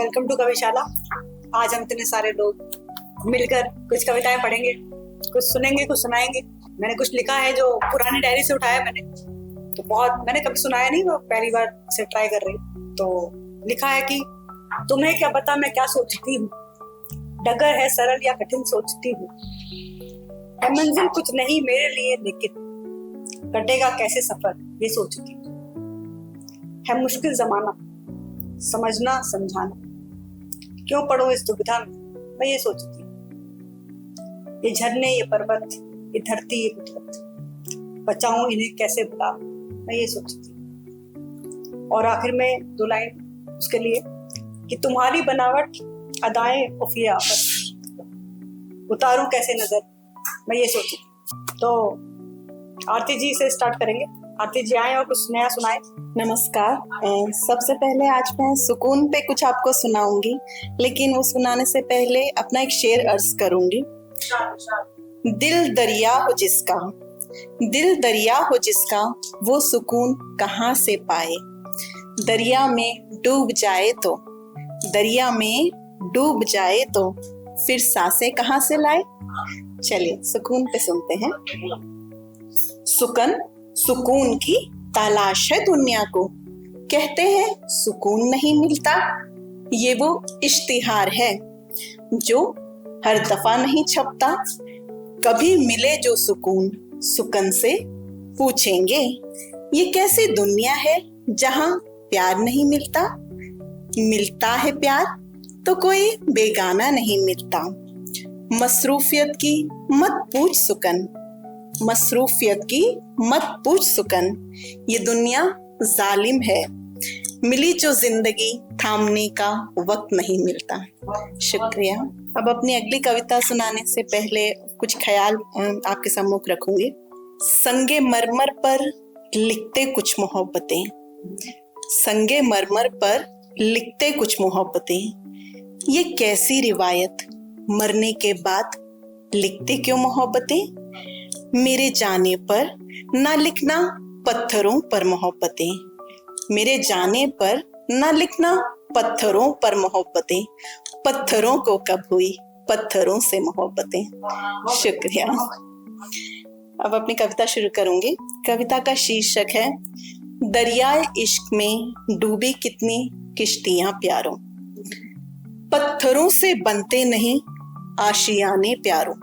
Welcome to Kavishala. आज हम इतने सारे लोग मिलकर कुछ कविताएं पढ़ेंगे, कुछ सुनेंगे, कुछ सुनाएंगे। मैंने कुछ लिखा है जो पुरानी डायरी से उठाया मैंने, तो बहुत मैंने कभी सुनाया नहीं, वो पहली बार से ट्राई कर रही। तो लिखा है कि तुम्हें क्या पता मैं क्या सोचती हूँ, डगर है सरल या कठिन सोचती हूँ, है मंजिल कुछ नहीं मेरे लिए लेकिन कटेगा कैसे सफर ये सोचती हूँ, है मुश्किल जमाना समझना समझाना, क्यों पढ़ो इस दुविधा में मैं ये सोचती हूँ, ये झरने ये पर्वत ये धरती ये कुदरत, बचाऊं इन्हें कैसे भुला मैं ये सोचती हूँ। और आखिर में 2 लाइन उसके लिए कि तुम्हारी बनावट अदाएं उफिया उतारूं कैसे नजर मैं ये सोचती हूँ। तो आरती जी से स्टार्ट करेंगे। आरती जी आए और कुछ नया सुनाए। नमस्कार। सबसे पहले आज मैं सुकून पे कुछ आपको सुनाऊंगी, लेकिन वो सुनाने से पहले अपना एक शेर अर्ज करूंगी। दिल दरिया हो जिसका, दिल दरिया हो जिसका, वो सुकून कहाँ से पाए, दरिया में डूब जाए तो, दरिया में डूब जाए तो फिर सांसें कहाँ से लाए। चलिए सुकून पे सुनते हैं। सुकून की तलाश है दुनिया को, कहते हैं सुकून नहीं मिलता, ये वो इश्तिहार है जो हर दफा नहीं छपता, कभी मिले जो सुकून सुकन से पूछेंगे, ये कैसी दुनिया है जहां प्यार नहीं मिलता, मिलता है प्यार तो कोई बेगाना नहीं मिलता, मसरूफियत की मत पूछ सुकन, मसरूफियत की मत पूछ सुकन, ये दुनिया जालिम है, मिली जो जिंदगी थामने का वक्त नहीं मिलता। शुक्रिया। अब अपनी अगली कविता सुनाने से पहले कुछ ख्याल आपके सम्मुख रखूंगी। संगे मरमर पर लिखते कुछ मोहब्बतें, संगे मरमर पर लिखते कुछ मोहब्बतें, ये कैसी रिवायत, मरने के बाद लिखते क्यों मोहब्बतें, मेरे जाने पर ना लिखना पत्थरों पर मोहब्बतें, मेरे जाने पर ना लिखना पत्थरों पर मोहब्बतें, पत्थरों को कब हुई पत्थरों से मोहब्बतें। शुक्रिया। अब अपनी कविता शुरू करूंगी। कविता का शीर्षक है दरियाए इश्क में डूबी कितनी किश्तियां प्यारों, पत्थरों से बनते नहीं आशियाने प्यारों,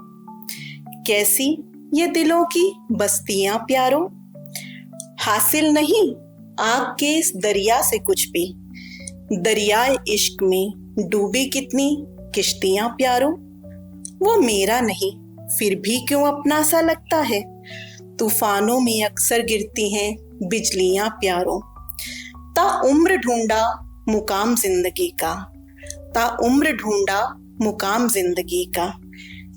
कैसी ये दिलों की बस्तियां प्यारों, हासिल नहीं आग के इस दरिया से कुछ भी, दरियाए इश्क में डूबी कितनी किश्तियां प्यारों, वो मेरा नहीं फिर भी क्यों अपना सा लगता है, तूफानों में अक्सर गिरती हैं बिजलियां प्यारों, ता उम्र ढूंढा मुकाम जिंदगी का, ता उम्र ढूंढा मुकाम जिंदगी का,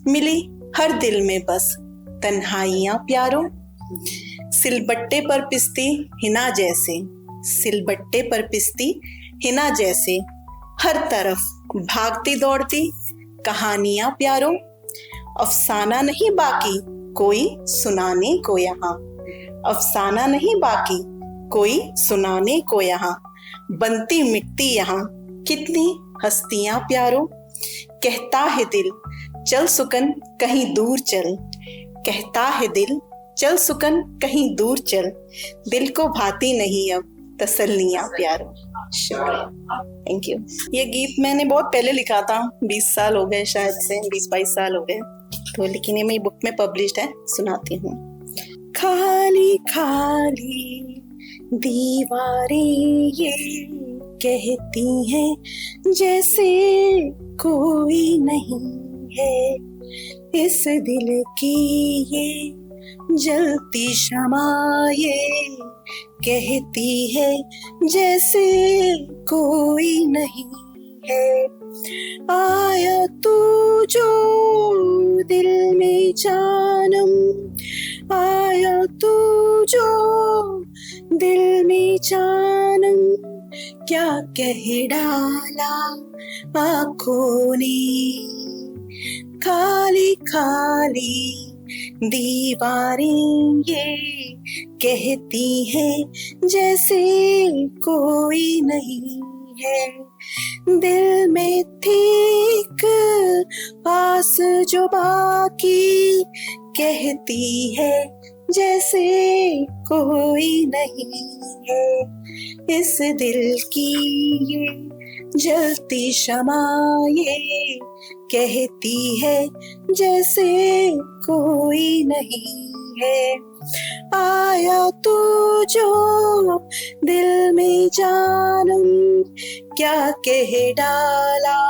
मिली हर दिल में बस तन्हाइयां प्यारों, सिलबट्टे पर पिसती हिना जैसे, सिलबट्टे पर पिसती हिना जैसे, हर तरफ भागती दौड़ती कहानियां प्यारों, अफसाना नहीं बाकी कोई सुनाने को यहाँ, अफसाना नहीं बाकी कोई सुनाने को यहाँ, बनती मिटती यहाँ कितनी हस्तियां प्यारों, कहता है दिल चल सुकन कहीं दूर चल, कहता है दिल चल सुकन कहीं दूर चल, दिल को भाती नहीं अब तसल्लियां प्यारों। शुक्रिया। Thank you. ये गीत मैंने बहुत पहले लिखा था, 20 साल हो गए, शायद से 20-22 साल हो गए, तो लेकिन ये मेरी बुक में पब्लिश्ड है, सुनाती हूँ। खाली खाली दीवारें ये कहती हैं जैसे कोई नहीं है, इस दिल की ये जलती शमा ये कहती है जैसे कोई नहीं है, आया तू जो दिल में जानम, आया तू जो दिल में जानम, क्या कह डाला आँखों ने, खाली खाली दीवारें ये कहती हैं जैसे कोई नहीं है, दिल ठीक पास जो बाकी कहती है जैसे कोई नहीं है। इस दिल की ये जलती शमा ये कहती है जैसे कोई नहीं है। आया तू जो दिल में जानम क्या कह डाला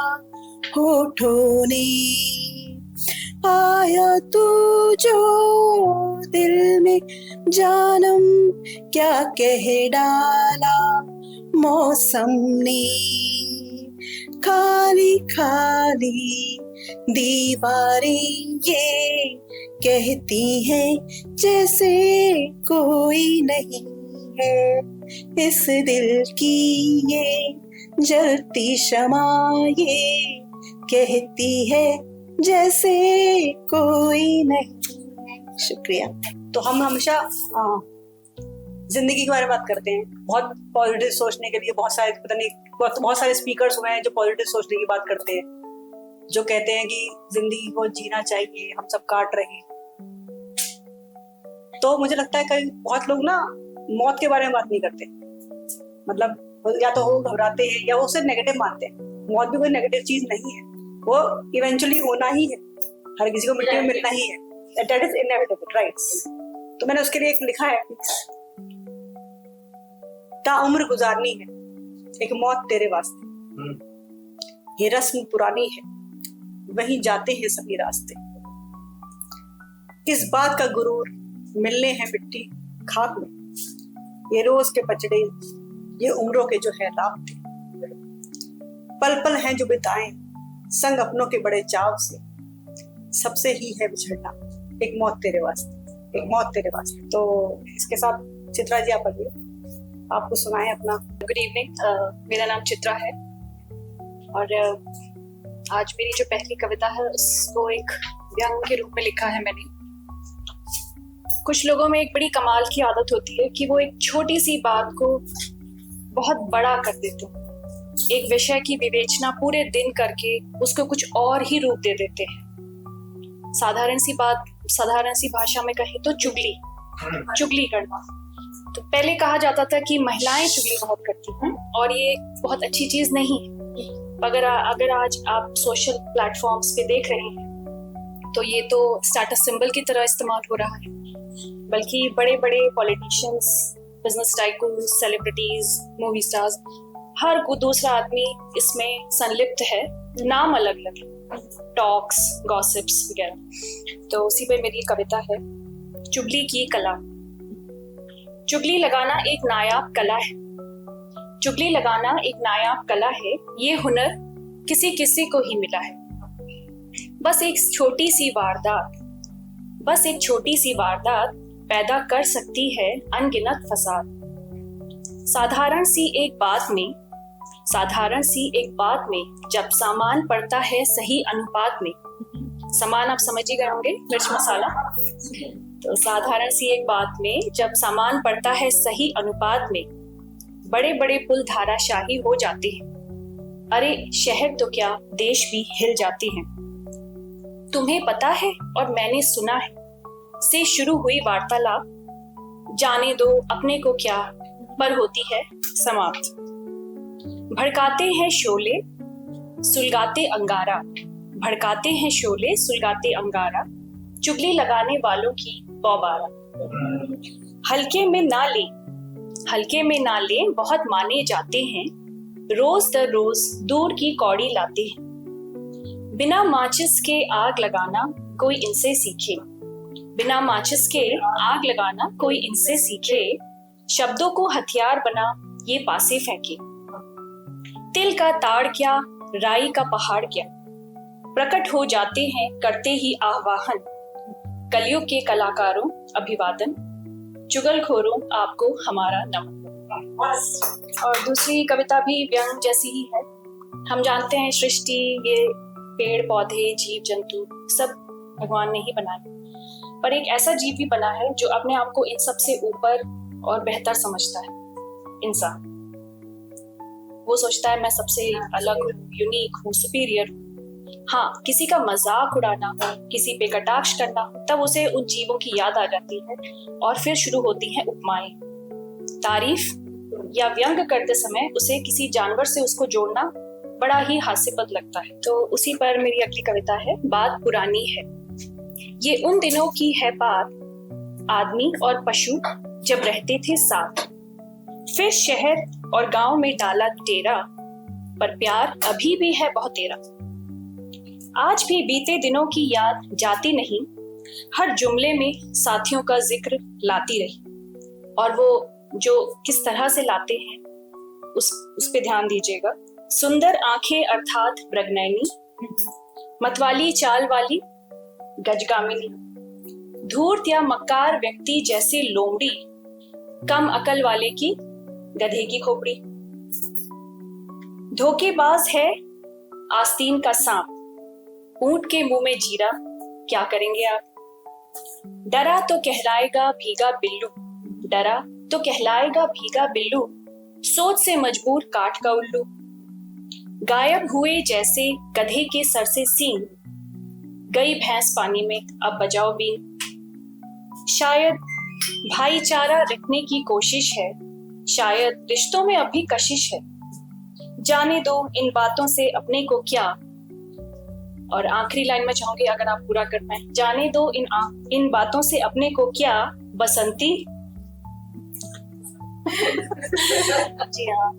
होठों ने। आया तू जो दिल में जानम क्या कह डाला मौसम ने। खाली खाली दीवारें ये कहती हैं जैसे कोई नहीं है। इस दिल की ये जलती शमा ये कहती है जैसे कोई नहीं। शुक्रिया। तो हम हमेशा जिंदगी के बारे में बात करते हैं, बहुत पॉजिटिव सोचने के लिए बहुत सारे पता नहीं बहुत सारे स्पीकर्स हुए हैं जो पॉजिटिव सोचने की बात करते हैं, जो कहते हैं कि जिंदगी को जीना चाहिए, हम सब काट रहे हैं। तो मुझे लगता है कई बहुत लोग ना मौत के बारे में बात नहीं करते, मतलब या तो वो घबराते हैं या वो सिर्फ नेगेटिव मानते हैं। मौत भी कोई नेगेटिव चीज नहीं है, वो इवेंचुअली होना ही है, हर किसी को मिट्टी में मिलना ही है, दैट इज इनएविटेबल, राइट। तो मैंने उसके लिए एक लिखा है, ताउम्र गुजारनी है एक मौत तेरे वास्ते, ये रस्म पुरानी है वहीं जाते हैं सभी रास्ते। इस बात का गुरूर मिलने हैं मिट्टी खाक में, ये रोज के पचड़े ये उम्रों के जो है लाभ थे। पल पल हैं जो बिताएं संग अपनों के बड़े चाव से, सबसे ही है बिछड़ना एक मौत तेरे वास्ते, एक मौत तेरे वास्ते। तो इसके साथ चित्रा जी आप पढ़िए, आपको सुनाएं अपना। गुड इवनिंग, मेरा नाम चित्रा है और आज मेरी जो पहली कविता है उसको एक व्यंग के रूप में लिखा है मैंने। कुछ लोगों में एक बड़ी कमाल की आदत होती है कि वो एक छोटी सी बात को बहुत बड़ा कर देते हैं, एक विषय की विवेचना पूरे दिन करके उसको कुछ और ही रूप दे देते हैं। साधारण सी बात, साधारण सी भाषा में कहे तो चुगली करना। तो पहले कहा जाता था कि महिलाएं चुगली बहुत करती हैं और ये बहुत अच्छी चीज नहीं है। अगर आज आप सोशल प्लेटफॉर्म्स पे देख रहे हैं तो ये तो स्टेटस सिंबल की तरह इस्तेमाल हो रहा है, बल्कि बड़े बड़े politicians, business tycoons, celebrities, movie stars, हर कोई दूसरा आदमी इसमें संलिप्त है, नाम अलग अलग, टॉक्स, गॉसिप्स वगैरह। तो उसी पे मेरी कविता है, चुगली की कला। चुगली लगाना एक नायाब कला है, चुगली लगाना एक नायाब कला है, ये हुनर किसी किसी को ही मिला है। बस एक छोटी सी वारदात पैदा कर सकती है अनगिनत फसाद। साधारण सी एक बात में जब सामान पड़ता है सही अनुपात में, सामान आप समझ ही गए होंगे, मिर्च मसाला। तो साधारण सी एक बात में जब सामान पड़ता है सही अनुपात में, बड़े बड़े पुल धाराशाही हो जाते हैं। अरे शहर तो क्या देश भी हिल जाते हैं। तुम्हें पता है और मैंने सुना है से शुरू हुई वार्तालाप, जाने दो अपने को क्या पर होती है समाप्त। भड़काते हैं शोले सुलगाते चुगली लगाने वालों की बौबारा। हल्के में ना ले बहुत माने जाते हैं, रोज दर रोज दूर की कौड़ी लाते हैं। बिना माचिस के आग लगाना कोई इनसे सीखे, शब्दों को हथियार बना ये पासे फेंके। तिल का ताड़ क्या, राई का पहाड़ क्या, प्रकट हो जाते हैं करते ही आह्वान। कलयुग के कलाकारों अभिवादन, चुगलखोरों आपको हमारा नमन। और दूसरी कविता भी व्यंग जैसी ही है। हम जानते हैं सृष्टि, ये पेड़ पौधे, जीव जंतु सब भगवान ने ही बनाए, पर एक ऐसा जीव भी बना है जो अपने आप को इन सब से ऊपर और बेहतर समझता है, इंसान। वो सोचता है मैं सबसे अलग हूँ, यूनिक हूँ, सुपीरियर हूँ। हाँ, किसी का मजाक उड़ाना हो, किसी पे कटाक्ष करना हो, तब उसे उन जीवों की याद आ जाती है और फिर शुरू होती हैं उपमाएं। तारीफ या व्यंग करते समय उसे किसी जानवर से उसको जोड़ना बड़ा ही हास्यपद लगता है। तो उसी पर मेरी अगली कविता है, बात पुरानी है। ये उन दिनों की है बात, आदमी और पशु जब रहते थे साथ, फिर शहर और गांव में डाला डेरा, पर प्यार अभी भी है बहुत तेरा। आज भी बीते दिनों की याद जाती नहीं, हर जुमले में साथियों का जिक्र लाती रही। और वो जो किस तरह से लाते हैं उस पे ध्यान दीजिएगा। सुंदर आंखें अर्थात मृगनयनी, मतवाली चाल वाली गजगामिनी, धूर्त या मक्कार व्यक्ति जैसे लोमड़ी, कम अकल वाले की गधे की खोपड़ी। धोखेबाज है आस्तीन का सांप, ऊंट के मुंह में जीरा, क्या करेंगे आप। डरा तो कहलाएगा भीगा बिल्लू, डरा तो कहलाएगा भीगा बिल्लू, सोच से मजबूर काठ का उल्लू। गायब हुए जैसे गधे के सर से सींग, गई भैंस पानी में अब बजाओ बीन। शायद भाईचारा रखने की कोशिश है, शायद रिश्तों में अभी कशिश है। जाने दो इन बातों से अपने को क्या। और आखिरी लाइन में चाहूंगी अगर आप पूरा कर पाए, जाने दो इन बातों से अपने को क्या बसंती। जी हाँ,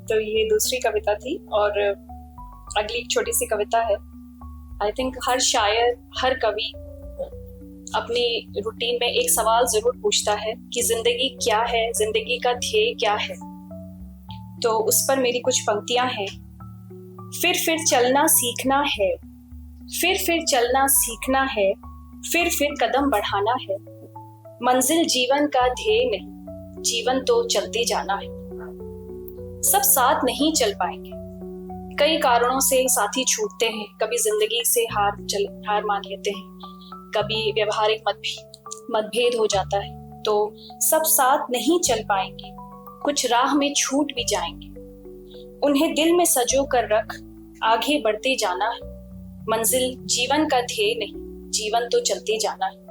तो ये दूसरी कविता थी। और अगली एक छोटी सी कविता है। आई थिंक हर शायर, हर कवि अपनी रूटीन में एक सवाल जरूर पूछता है कि जिंदगी क्या है, जिंदगी का ध्येय क्या है। तो उस पर मेरी कुछ पंक्तियां हैं। फिर चलना सीखना है, फिर चलना सीखना है, फिर कदम बढ़ाना है। मंजिल जीवन का ध्येय नहीं, जीवन तो चलते जाना है। सब साथ नहीं चल पाएंगे, कई कारणों से साथी छूटते हैं। कभी जिंदगी से हार मान लेते हैं, कभी व्यवहारिक मतभेद हो जाता है। तो सब साथ नहीं चल पाएंगे, कुछ राह में छूट भी जाएंगे। उन्हें दिल में सजो कर रख, आगे बढ़ते जाना है। मंजिल जीवन का ध्येय नहीं, जीवन तो चलते जाना है।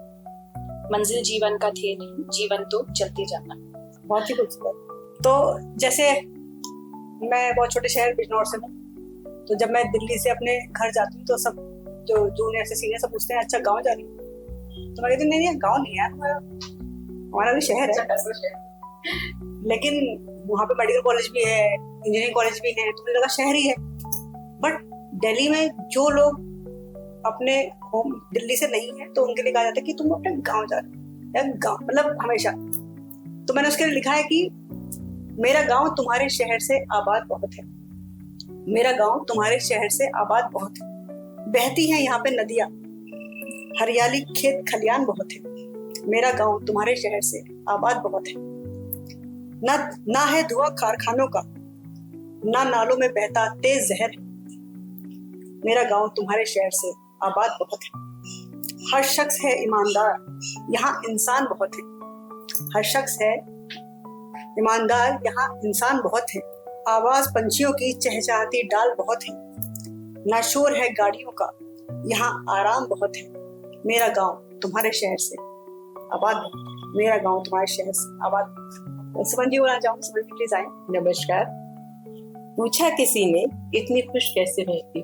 मंजिल जीवन का ध्येय नहीं, जीवन तो चलते जाना है। बहुत ही खूबसूरत। तो जैसे मैं बहुत छोटे शहर बिजनौर से हूँ, तो जब मैं दिल्ली से अपने घर जाती हूँ तो सब जो जूनियर से सीनियर सब पूछते हैं अच्छा गाँव जा रही हूँ, तो मैं कहती हूँ नहीं गाँव नहीं है, हमारा भी शहर है। लेकिन वहाँ पे मेडिकल कॉलेज भी है, इंजीनियरिंग कॉलेज भी है, तो मुझे लगा शहर ही है। बट दिल्ली में जो लोग अपने होम दिल्ली से नहीं है, तो उनके लिए कहा जाता है कि तुम अपने गांव जा रहे हो, गांव मतलब हमेशा। तो मैंने उसके लिए लिखा है कि मेरा गांव तुम्हारे शहर से आबाद बहुत है, मेरा गांव तुम्हारे शहर से आबाद बहुत है। बहती हैं यहाँ पे नदियां, हरियाली खेत खलियान बहुत है। मेरा गांव तुम्हारे शहर से आबाद बहुत है। ना है धुआं कारखानों का, ना नालों में बहता तेज जहर है। मेरा गांव तुम्हारे शहर से आबाद बहुत है। हर शख्स है ईमानदार, यहाँ इंसान बहुत है। हर शख्स है ईमानदार, यहाँ इंसान बहुत है। आवाज पंछियों की चहचहाती डाल बहुत है। ना शोर है गाड़ियों का, यहाँ आराम बहुत है। मेरा गांव तुम्हारे शहर से आबाद बहुत है। मेरा गांव तुम्हारे शहर से आबाद। सुमन जी बोलना चाहूँ, सुमन जी प्लीज आए। नमस्कार। पूछा किसी ने इतनी खुश कैसे रहती,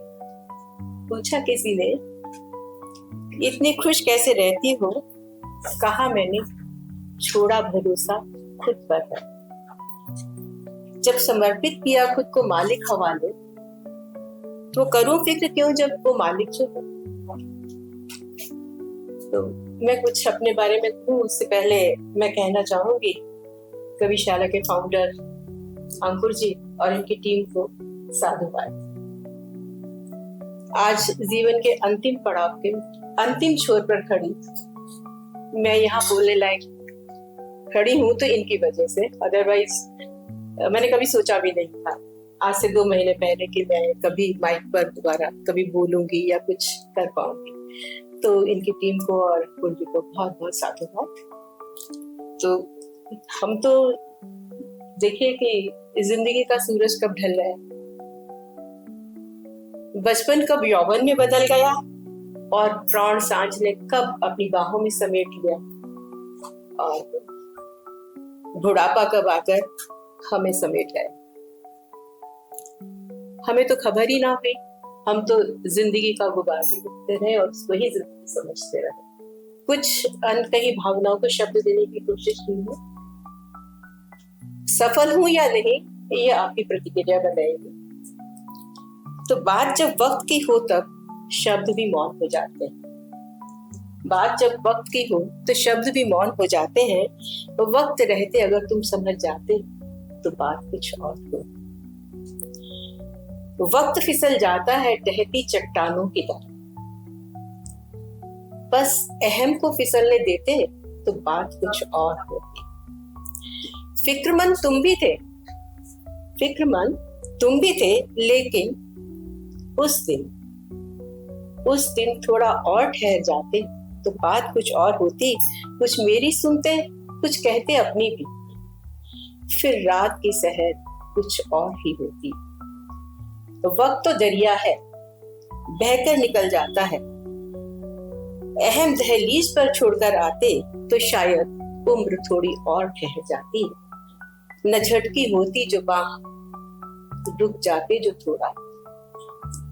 पूछा किसी ने इतनी खुश कैसे रहती हो, कहा मैंने छोड़ा भरोसा खुद पर है। जब समर्पित किया खुद को मालिक हवाले, तो करूं फिक्र क्यों जब वो मालिक जो है। तो मैं कुछ अपने बारे में कहूं उससे पहले मैं कहना चाहूंगी कविशाला के फाउंडर अंकुर जी और इनकी टीम को साधुवाद। आज जीवन के अंतिम पड़ाव के अंतिम छोर पर खड़ी मैं यहाँ बोलने लायक खड़ी हूँ तो इनकी वजह से, अदरवाइज मैंने कभी सोचा भी नहीं था आज से 2 महीने पहले कि मैं कभी माइक पर दोबारा कभी बोलूंगी या कुछ कर पाऊंगी। तो इनकी टीम को और अंकुर जी को बहुत बहुत साधुवाद। तो हम तो देखिए कि जिंदगी का सूरज कब ढल रहा है, बचपन कब यौवन में बदल गया और प्राण सांझ ने कब अपनी बाहों में समेट लिया, और बुढ़ापा कब आकर हमें समेट गया। हमें तो खबर ही ना हुई, हम तो जिंदगी का गुबार भी उठते रहे और उसको ही जिंदगी समझते रहे। कुछ अनकही भावनाओं को शब्द देने की कोशिश की है। सफल हूं या नहीं ये आपकी प्रतिक्रिया बताएगी। तो बात जब वक्त की हो तब शब्द भी मौन हो जाते हैं। बात जब वक्त की हो तो शब्द भी मौन हो जाते हैं। तो वक्त रहते अगर तुम समझ जाते तो बात कुछ और हो। वक्त फिसल जाता है टहती चट्टानों की तरह, बस अहम को फिसलने देते तो बात कुछ और होती। फिक्रमंद तुम भी थे, फिक्रमंद तुम भी थे, लेकिन उस दिन थोड़ा और ठहर जाते तो बात कुछ और होती। कुछ मेरी सुनते, कुछ कहते अपनी भी, फिर रात की सहर कुछ और ही होती। तो वक्त तो दरिया है, बहकर निकल जाता है। अहम दहलीज पर छोड़कर आते तो शायद उम्र थोड़ी और ठहर जाती। न झटकी होती जो बाह, रुक जाते जो थोड़ा।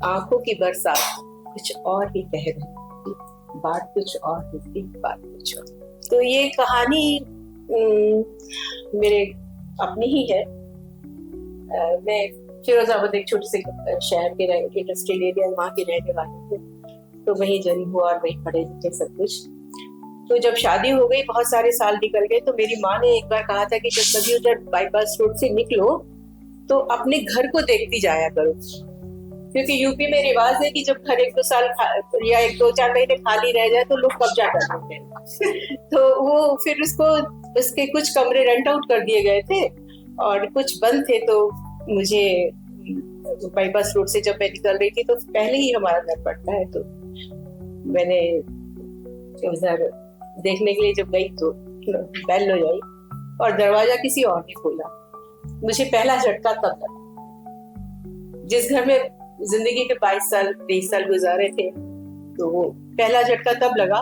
आंखों की बरसात कुछ और ही कह रही, बात कुछ और होती, बात कुछ और। तो ये कहानी मेरे अपनी ही है। मैं फिरोजाबाद एक छोटे से शहर के इंडस्ट्रियल एरिया वहाँ के रहने वाले थे, तो वहीं जन्म हुआ और वहीं पढ़े लिखे सब कुछ। तो जब शादी हो गई, बहुत सारे साल निकल गए, तो मेरी माँ ने एक बार कहा था कि जब कभी उधर बाईपास रोड से निकलो तो अपने घर को देखती जाया करो, क्योंकि यूपी में रिवाज है कि जब घर 1-2 साल या 1-2-4 महीने खाली रह जाए तो लोग कब्जा कर लेते हैं। तो वो फिर उसके कुछ कमरे रेंट आउट कर दिए गए थे और कुछ बंद थे। तो मुझे बाईपास रोड से जब मैं निकल रही थी तो पहले ही हमारा घर पड़ता है, तो मैंने उधर देखने के लिए जब गई तो बेल हो जाई और दरवाजा किसी और ने खोला। मुझे पहला झटका तब लगा। जिस घर में जिंदगी के 22-23 साल गुजारे थे, तो वो पहला झटका तब लगा।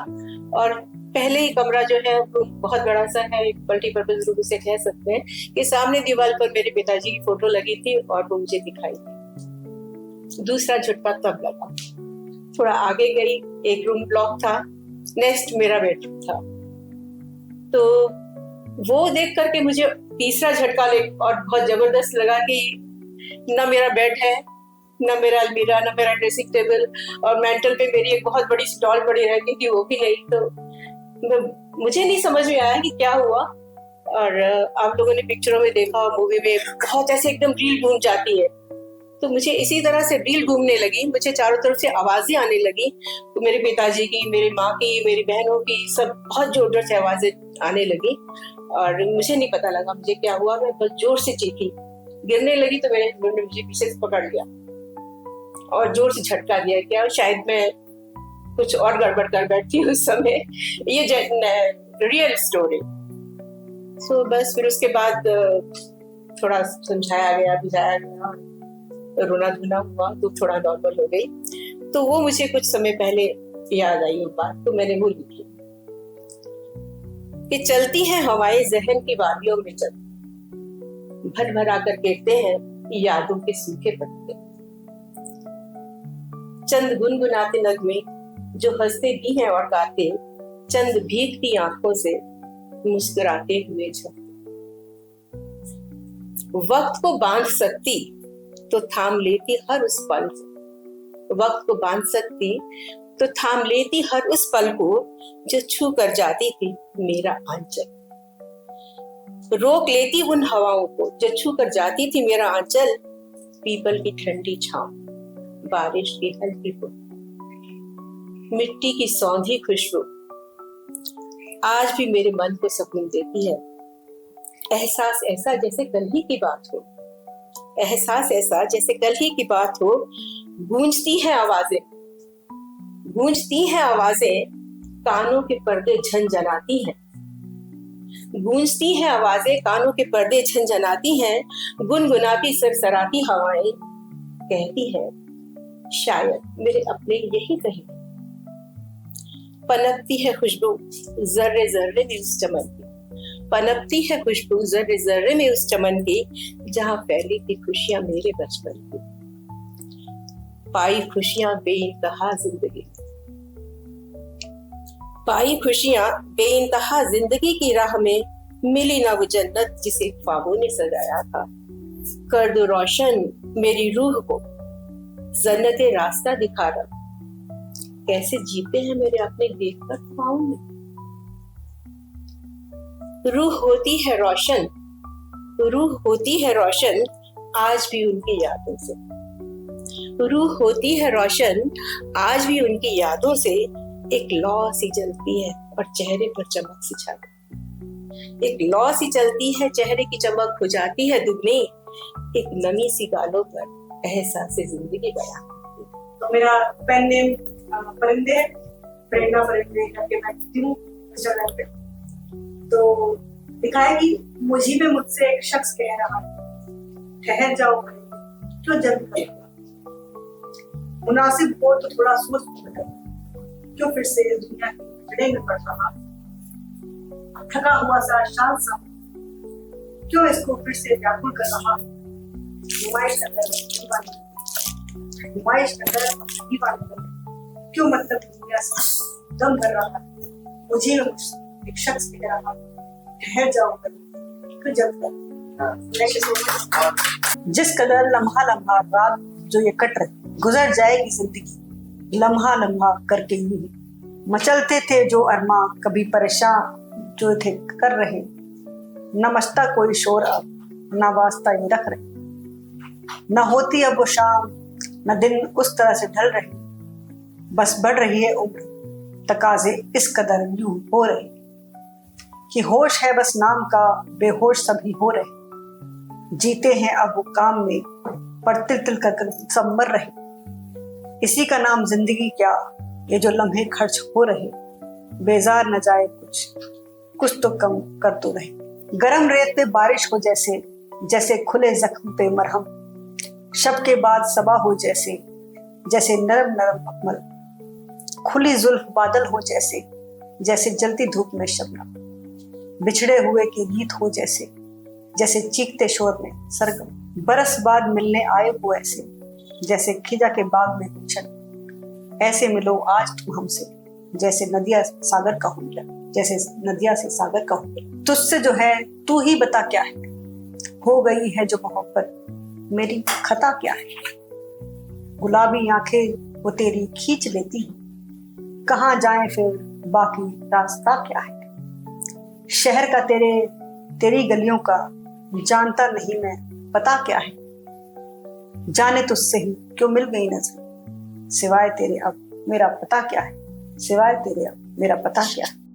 और पहले ही कमरा जो है वो बहुत बड़ा सा है, एक मल्टीपर्पज रूम से कह सकते हैं, कि सामने दीवार पर मेरे पिताजी की फोटो लगी थी और वो मुझे दिखाई दी। दूसरा झटका तब लगा, थोड़ा आगे गई, एक रूम ब्लॉक था, नेक्स्ट मेरा बेडरूम था। तो वो देख करके मुझे तीसरा झटका और बहुत जबरदस्त लगा कि ना मेरा बेड है, ना मेरा अलमीरा, ना मेरा ड्रेसिंग टेबल, और मेंटल पे मेरी एक बहुत बड़ी स्टॉल पड़ी रहती थी, वो भी नहीं। तो मुझे नहीं समझ में आया कि क्या हुआ। और आप लोगों ने पिक्चरों में देखा, मूवी में बहुत ऐसे एकदम रील घूम जाती है, तो मुझे इसी तरह से रील घूमने लगी। मुझे चारों तरफ से आवाजें आने लगी, तो मेरे पिताजी की, मेरी माँ की, मेरी बहनों की, सब बहुत जोर जोर से आवाजें आने लगी। और मुझे नहीं पता लगा मुझे क्या हुआ, मैं बहुत जोर से चीखी, गिरने लगी तो मेरे हस्बैंड ने मुझे पीछे से पकड़ लिया और जोर से झटका दिया। क्या शायद मैं कुछ और गड़बड़ कर बैठी उस समय। ये रियल स्टोरी। सो बस फिर उसके बाद थोड़ा समझाया गया, बुझाया गया, रोना धोना हुआ तो थोड़ा नॉर्मल हो गई। तो वो मुझे कुछ समय पहले याद आई वो बात, तो मैंने वो लिखी कि चलती हैं हवाएं जहन की वादियों में, चल भर भर आकर गिरते हैं यादों के सूखे पत्ते। चंद गुनगुनाते नगमे जो हंसते भी हैं और गाते, चंद भीगती आंखों से मुस्कुराते हुए झपटे। वक्त को बांध सकती तो थाम लेती हर उस पल को, वक्त को बांध सकती तो थाम लेती हर उस पल को जो छू कर जाती थी मेरा आंचल। रोक लेती उन हवाओं को जो छू कर जाती थी मेरा आंचल। पीपल की ठंडी छांव, बारिश की हल्की बूंद, मिट्टी की सौंधी खुशबू आज भी मेरे मन को सुकून देती है। एहसास ऐसा जैसे कल ही की बात हो, एहसास ऐसा जैसे कल ही की बात हो। गूंजती हैं आवाजें, गूंजती हैं आवाजें, कानों के पर्दे झनझनाती हैं। गूंजती हैं आवाजें, कानों के पर्दे झनझनाती हैं, गुनगुनाती सरसराती हवाएं कहती है शायद मेरे अपने यही कहीं। पनपती है खुशबू जर्रे जर्रे में उस चमन की, पनपती है खुशबू जर्रे जर्रे में उस चमन की, जहां फैली थी खुशियां मेरे बचपन की। पाई खुशियां बेइंतहा जिंदगी, पाई खुशियां बेइंतहा जिंदगी की राह में, मिली ना वो जन्नत जिसे ख्वाबों ने सजाया था। कर दो रोशन मेरी रूह को, जन्नते रास्ता दिखा रहा, कैसे जीते हैं मेरे अपने देखकर ख्वाबों में। रूह होती है रोशन, रूह होती है रोशन आज भी उनकी यादों से, रूह होती है रोशन आज भी उनकी यादों से। एक लौ सी जलती है और चेहरे पर चमक सी छाती, एक लौ सी चलती है चेहरे की चमक हो जाती है दुगनी, एक नमी सी गालों पर एहसास जिंदगी बयां। तो मेरा पेन नेम परिंदे है, प्रेरणा परिंदे करके मैं लिखती हूँ इंस्टाग्राम पे। तो लिखा है कि मुझे में मुझसे एक शख्स कह रहा है, ठहर जाओ क्यों जल्द करेगा, मुनासिब हो तो थोड़ा सोच कर, क्यों फिर से इस दुनिया की जड़ें में पड़ रहा, थका हुआ सा शांत सा, क्यों इसको फिर से व्याकुल कर रहा, नुमाइश कर क्यों मतलब दुनिया से दम भर रहा, मुझे एक शख्स कह रहा, ठहर जाओ क्यों जल्द कर। जिस कदर लम्हा लम्हा रात जो ये कट रही, गुजर जाएगी जिंदगी लम्हा लम्हा करके यूं ही। मचलते थे जो अरमा कभी परेशान जो थे कर रहे, न मचता कोई शोर अब न वास्ता ये रख रहे, न होती अब वो शाम न दिन उस तरह से ढल रहे, बस बढ़ रही है उम्र तकाजे इस कदर यूं हो रहे कि होश है बस नाम का, बेहोश सभी हो रहे, जीते हैं अब वो काम में पर तिल तिल कर सब मर रहे, इसी का नाम जिंदगी क्या ये जो लम्हे खर्च हो रहे, बेजार न जाए कुछ तो कम कर तो रहे। गरम रेत पे बारिश हो जैसे, जैसे खुले जख्म पे मरहम, शब के बाद सबा हो जैसे, जैसे नरम नरम मखमल, खुली जुल्फ बादल हो जैसे, जैसे जलती धूप में शबनम, बिछड़े हुए के गीत हो जैसे, जैसे चीखते शोर में सरगम, बरस बाद मिलने आए हो ऐसे, जैसे खिजा के बाग में गुलशन, ऐसे मिलो आज तुम हमसे, जैसे नदिया सागर का हो मिला, जैसे नदिया से सागर का हो मिला। तुझसे जो है तू ही बता क्या है, हो गई है जो मोहब्बत मेरी खता क्या है, गुलाबी आंखें वो तेरी खींच लेती हैं, कहाँ जाएं फिर बाकी रास्ता क्या है, शहर का तेरी गलियों का जानता नहीं मैं पता क्या है, जाने तुझसे ही क्यों मिल गई नजर, सिवाय तेरे अब मेरा पता क्या है, सिवाय तेरे अब मेरा पता क्या है।